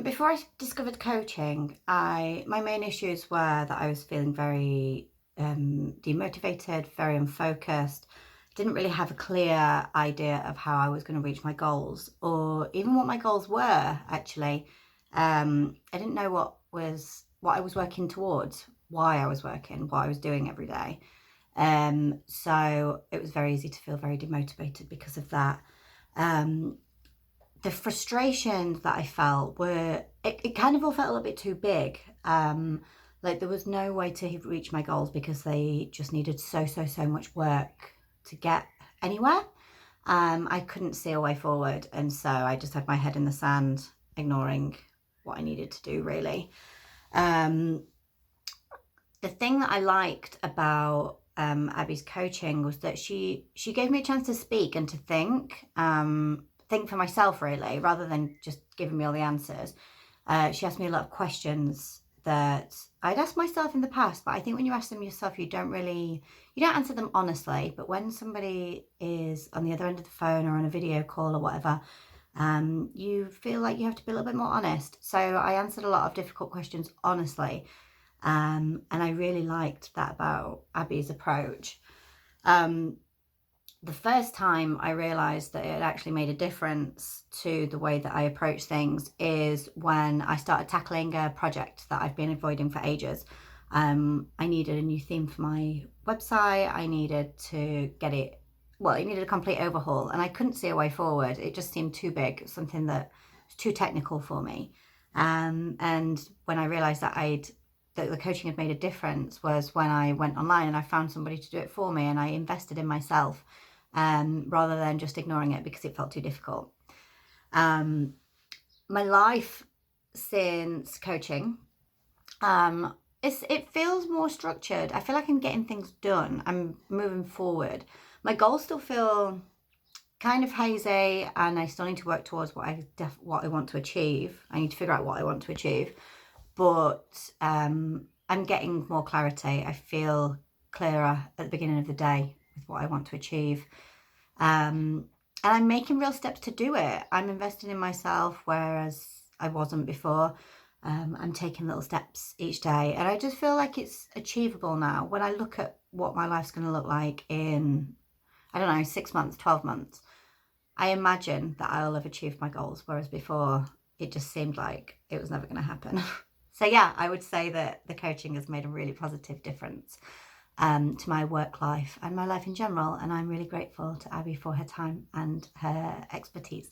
Before I discovered coaching, my main issues were that I was feeling very demotivated, very unfocused. Didn't really have a clear idea of how I was going to reach my goals, or even what my goals were. Actually, I didn't know what I was working towards, why I was working, what I was doing every day. So it was very easy to feel very demotivated because of that. Um, the frustrations that I felt it kind of all felt a little bit too big. Like there was no way to reach my goals because they just needed so much work to get anywhere. I couldn't see a way forward, and so I just had my head in the sand, ignoring what I needed to do really. Um, the thing that I liked about Abby's coaching was that she gave me a chance to speak and to think for myself really, rather than just giving me all the answers. She asked me a lot of questions that I'd asked myself in the past, but I think when you ask them yourself, you don't answer them honestly. But when somebody is on the other end of the phone or on a video call or whatever, you feel like you have to be a little bit more honest. So I answered a lot of difficult questions honestly. And I really liked that about Abby's approach. Um, the first time I realized that it actually made a difference to the way that I approach things is when I started tackling a project that I've been avoiding for ages. I needed a new theme for my website. I needed to get it, well, it needed a complete overhaul, and I couldn't see a way forward. It just seemed too big, something that was too technical for me. And when I realized that the coaching had made a difference was when I went online and I found somebody to do it for me, and I invested in myself, rather than just ignoring it because it felt too difficult. My life since coaching, it feels more structured. I feel like I'm getting things done. I'm moving forward. My goals still feel kind of hazy, and I still need to work towards what I want to achieve. I need to figure out what I want to achieve, but I'm getting more clarity. I feel clearer at the beginning of the day with what I want to achieve. And I'm making real steps to do it. I'm investing in myself, whereas I wasn't before. I'm taking little steps each day, and I just feel like it's achievable now. When I look at what my life's going to look like in, I don't know, 6 months, 12 months, I imagine that I'll have achieved my goals, whereas before it just seemed like it was never going to happen. So yeah, I would say that the coaching has made a really positive difference to my work life and my life in general. And I'm really grateful to Abby for her time and her expertise.